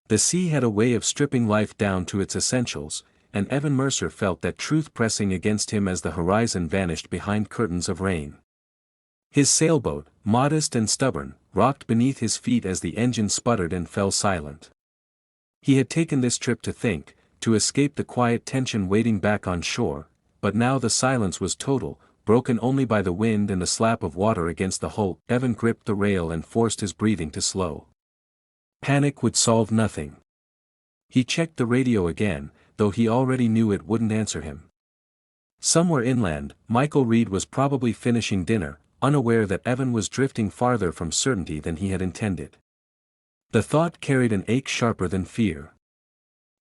The sea had a way of stripping life down to its essentials, and Evan Mercer felt that truth pressing against him as the horizon vanished behind curtains of rain. His sailboat, modest and stubborn, rocked beneath his feet as the engine sputtered and fell silent. He had taken this trip to think, to escape the quiet tension waiting back on shore, but now the silence was total, broken only by the wind and the slap of water against the hull. Evan gripped the rail and forced his breathing to slow. Panic would solve nothing. He checked the radio again, though he already knew it wouldn't answer him. Somewhere inland, Michael Reed was probably finishing dinner, unaware that Evan was drifting farther from certainty than he had intended. The thought carried an ache sharper than fear.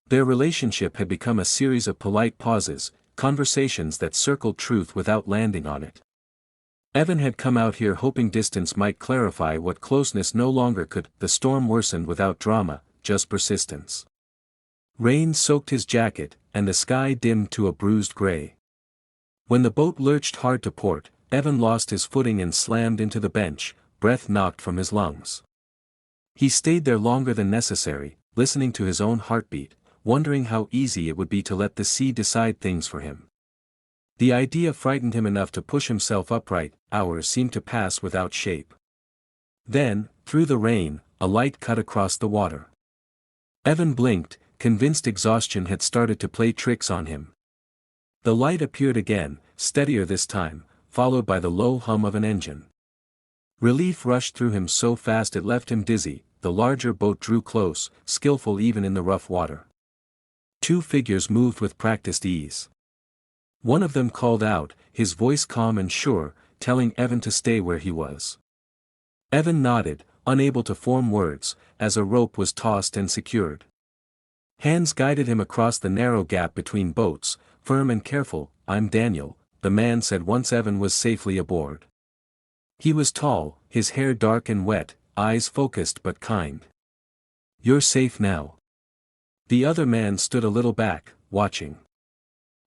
Their relationship had become a series of polite pauses, conversations that circled truth without landing on it. Evan had come out here hoping distance might clarify what closeness no longer could. The storm worsened without drama, just persistence. Rain soaked his jacket, and the sky dimmed to a bruised gray. When the boat lurched hard to port, Evan lost his footing and slammed into the bench, breath knocked from his lungs. He stayed there longer than necessary, listening to his own heartbeat, wondering how easy it would be to let the sea decide things for him. The idea frightened him enough to push himself upright. Hours seemed to pass without shape. Then, through the rain, a light cut across the water. Evan blinked, convinced exhaustion had started to play tricks on him. The light appeared again, steadier this time, followed by the low hum of an engine. Relief rushed through him so fast it left him dizzy. The larger boat drew close, skillful even in the rough water. Two figures moved with practiced ease. One of them called out, his voice calm and sure, telling Evan to stay where he was. Evan nodded, unable to form words, as a rope was tossed and secured. Hands guided him across the narrow gap between boats, firm and careful. "I'm Daniel," the man said once Evan was safely aboard. He was tall, his hair dark and wet, eyes focused but kind. "You're safe now." The other man stood a little back, watching.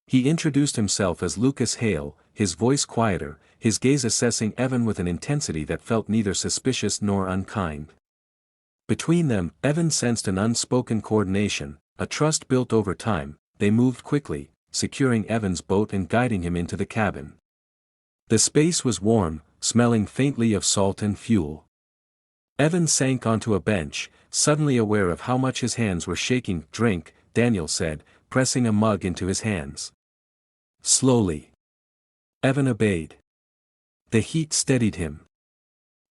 He introduced himself as Lucas Hale, his voice quieter, his gaze assessing Evan with an intensity that felt neither suspicious nor unkind. Between them, Evan sensed an unspoken coordination, a trust built over time. They moved quickly, securing Evan's boat and guiding him into the cabin. The space was warm, smelling faintly of salt and fuel. Evan sank onto a bench, suddenly aware of how much his hands were shaking. "Drink," Daniel said, pressing a mug into his hands. Slowly. Evan obeyed. The heat steadied him.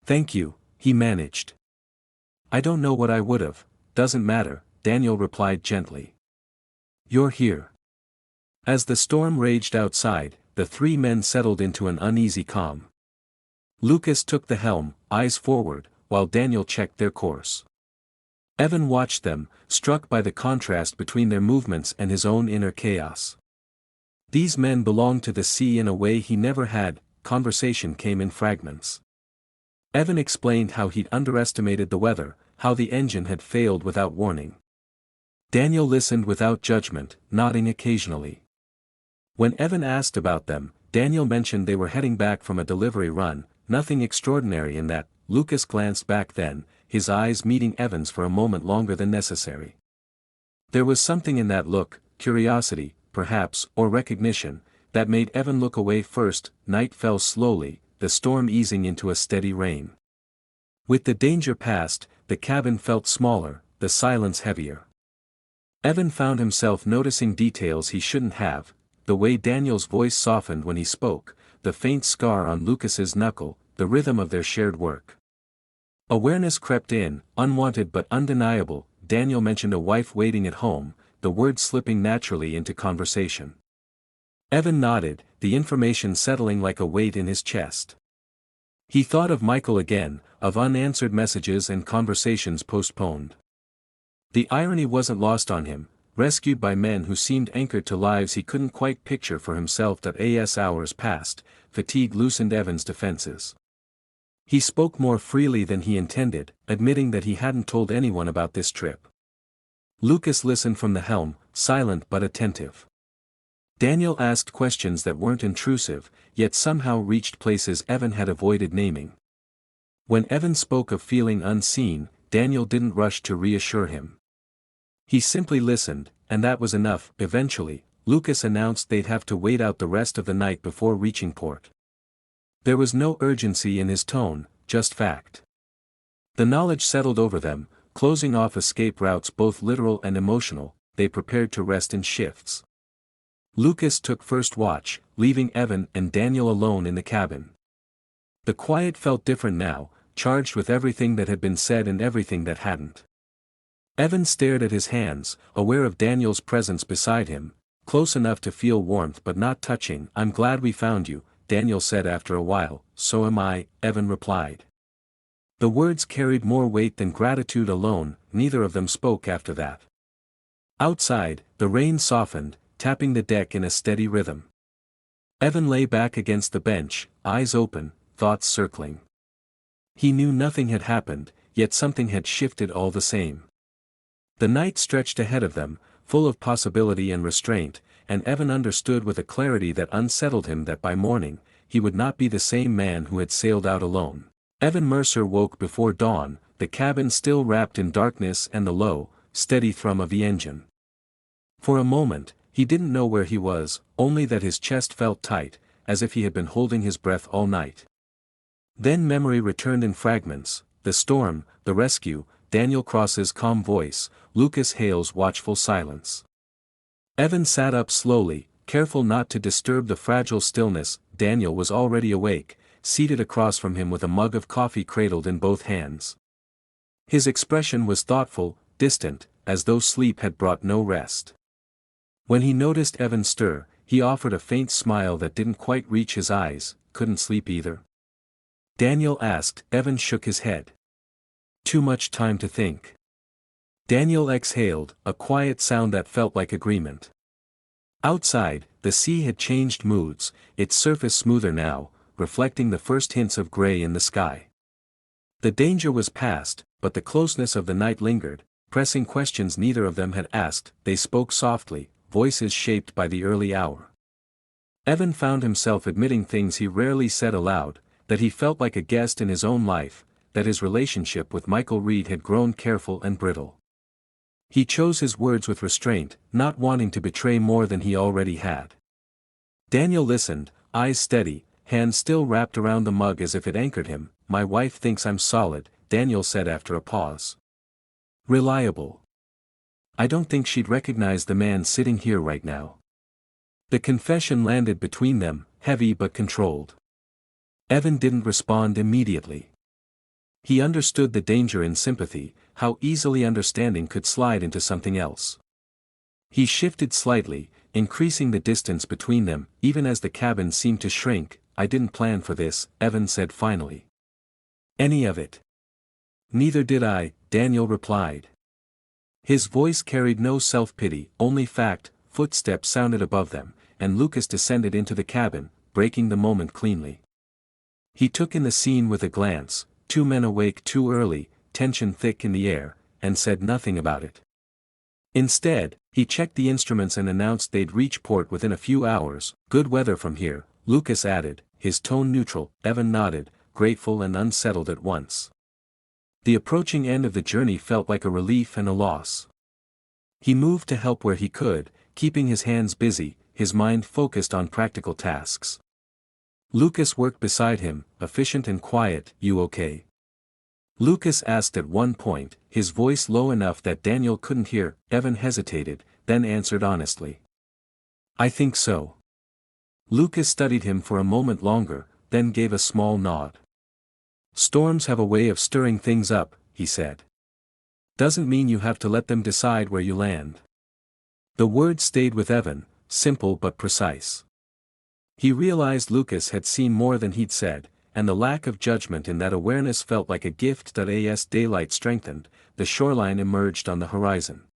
"Thank you," he managed. "I don't know what I would've." "Doesn't matter," Daniel replied gently. "You're here." As the storm raged outside, the three men settled into an uneasy calm. Lucas took the helm, eyes forward, while Daniel checked their course. Evan watched them, struck by the contrast between their movements and his own inner chaos. These men belonged to the sea in a way he never had. Conversation came in fragments. Evan explained how he'd underestimated the weather, how the engine had failed without warning. Daniel listened without judgment, nodding occasionally. When Evan asked about them, Daniel mentioned they were heading back from a delivery run. Nothing extraordinary in that. Lucas glanced back then, his eyes meeting Evan's for a moment longer than necessary. There was something in that look, curiosity, perhaps, or recognition, that made Evan look away first. Night fell slowly, the storm easing into a steady rain. With the danger past, the cabin felt smaller, the silence heavier. Evan found himself noticing details he shouldn't have, the way Daniel's voice softened when he spoke, the faint scar on Lucas's knuckle, the rhythm of their shared work. Awareness crept in, unwanted but undeniable. Daniel mentioned a wife waiting at home, the words slipping naturally into conversation. Evan nodded, the information settling like a weight in his chest. He thought of Michael again, of unanswered messages and conversations postponed. The irony wasn't lost on him, rescued by men who seemed anchored to lives he couldn't quite picture for himself. As hours passed, fatigue loosened Evan's defenses. He spoke more freely than he intended, admitting that he hadn't told anyone about this trip. Lucas listened from the helm, silent but attentive. Daniel asked questions that weren't intrusive, yet somehow reached places Evan had avoided naming. When Evan spoke of feeling unseen, Daniel didn't rush to reassure him. He simply listened, and that was enough. Eventually, Lucas announced they'd have to wait out the rest of the night before reaching port. There was no urgency in his tone, just fact. The knowledge settled over them, closing off escape routes both literal and emotional. They prepared to rest in shifts. Lucas took first watch, leaving Evan and Daniel alone in the cabin. The quiet felt different now, charged with everything that had been said and everything that hadn't. Evan stared at his hands, aware of Daniel's presence beside him, close enough to feel warmth but not touching. "I'm glad we found you," Daniel said after a while. "So am I," Evan replied. The words carried more weight than gratitude alone. Neither of them spoke after that. Outside, the rain softened, tapping the deck in a steady rhythm. Evan lay back against the bench, eyes open, thoughts circling. He knew nothing had happened, yet something had shifted all the same. The night stretched ahead of them, full of possibility and restraint, and Evan understood with a clarity that unsettled him that by morning, he would not be the same man who had sailed out alone. Evan Mercer woke before dawn, the cabin still wrapped in darkness and the low, steady thrum of the engine. For a moment, he didn't know where he was, only that his chest felt tight, as if he had been holding his breath all night. Then memory returned in fragments: the storm, the rescue, Daniel Cross's calm voice, Lucas Hale's watchful silence. Evan sat up slowly, careful not to disturb the fragile stillness. Daniel was already awake, seated across from him with a mug of coffee cradled in both hands. His expression was thoughtful, distant, as though sleep had brought no rest. When he noticed Evan stir, he offered a faint smile that didn't quite reach his eyes. "Couldn't sleep either?" Daniel asked. Evan shook his head. "Too much time to think." Daniel exhaled, a quiet sound that felt like agreement. Outside, the sea had changed moods, its surface smoother now, reflecting the first hints of gray in the sky. The danger was past, but the closeness of the night lingered, pressing questions neither of them had asked. They spoke softly, voices shaped by the early hour. Evan found himself admitting things he rarely said aloud, that he felt like a guest in his own life, that his relationship with Michael Reed had grown careful and brittle. He chose his words with restraint, not wanting to betray more than he already had. Daniel listened, eyes steady, hands still wrapped around the mug as if it anchored him. "My wife thinks I'm solid," Daniel said after a pause. "Reliable. I don't think she'd recognize the man sitting here right now." The confession landed between them, heavy but controlled. Evan didn't respond immediately. He understood the danger in sympathy, how easily understanding could slide into something else. He shifted slightly, increasing the distance between them, even as the cabin seemed to shrink. "I didn't plan for this," Evan said finally. "Any of it." "Neither did I," Daniel replied. His voice carried no self-pity, only fact. Footsteps sounded above them, and Lucas descended into the cabin, breaking the moment cleanly. He took in the scene with a glance, two men awake too early, tension thick in the air, and said nothing about it. Instead, he checked the instruments and announced they'd reach port within a few hours. "Good weather from here," Lucas added, his tone neutral. Evan nodded, grateful and unsettled at once. The approaching end of the journey felt like a relief and a loss. He moved to help where he could, keeping his hands busy, his mind focused on practical tasks. Lucas worked beside him, efficient and quiet. "You okay?" Lucas asked at one point, his voice low enough that Daniel couldn't hear. Evan hesitated, then answered honestly. "I think so." Lucas studied him for a moment longer, then gave a small nod. "Storms have a way of stirring things up," he said. "Doesn't mean you have to let them decide where you land." The words stayed with Evan, simple but precise. He realized Lucas had seen more than he'd said, and the lack of judgment in that awareness felt like a gift. As daylight strengthened, the shoreline emerged on the horizon.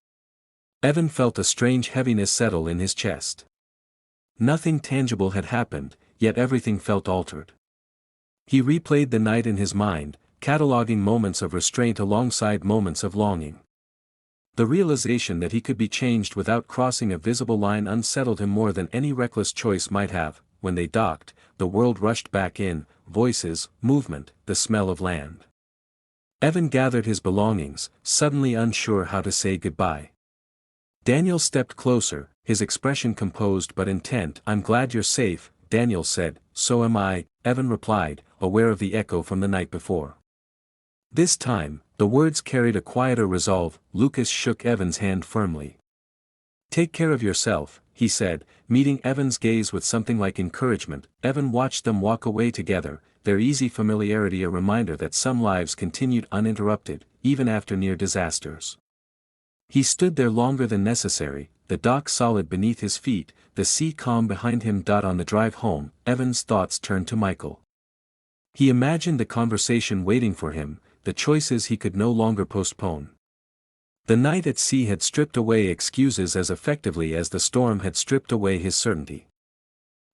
Evan felt a strange heaviness settle in his chest. Nothing tangible had happened, yet everything felt altered. He replayed the night in his mind, cataloging moments of restraint alongside moments of longing. The realization that he could be changed without crossing a visible line unsettled him more than any reckless choice might have. When they docked, the world rushed back in, voices, movement, the smell of land. Evan gathered his belongings, suddenly unsure how to say goodbye. Daniel stepped closer, his expression composed but intent. "I'm glad you're safe," Daniel said. "So am I," Evan replied, aware of the echo from the night before. This time, the words carried a quieter resolve. Lucas shook Evan's hand firmly. "Take care of yourself," he said, meeting Evan's gaze with something like encouragement. Evan watched them walk away together, their easy familiarity a reminder that some lives continued uninterrupted, even after near disasters. He stood there longer than necessary, the dock solid beneath his feet, the sea calm behind him. On the drive home, Evan's thoughts turned to Michael. He imagined the conversation waiting for him, the choices he could no longer postpone. The night at sea had stripped away excuses as effectively as the storm had stripped away his certainty.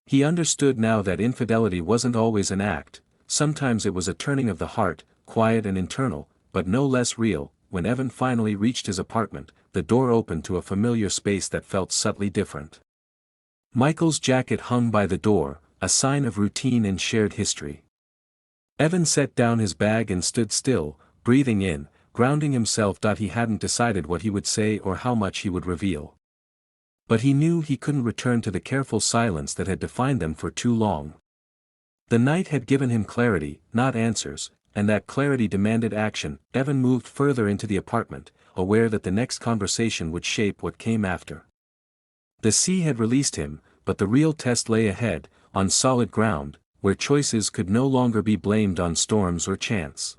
He understood now that infidelity wasn't always an act, sometimes it was a turning of the heart, quiet and internal, but no less real. When Evan finally reached his apartment, the door opened to a familiar space that felt subtly different. Michael's jacket hung by the door, a sign of routine and shared history. Evan set down his bag and stood still, breathing in, grounding himself. He hadn't decided what he would say or how much he would reveal. But he knew he couldn't return to the careful silence that had defined them for too long. The night had given him clarity, not answers, and that clarity demanded action. Evan moved further into the apartment, aware that the next conversation would shape what came after. The sea had released him, but the real test lay ahead, on solid ground, where choices could no longer be blamed on storms or chance.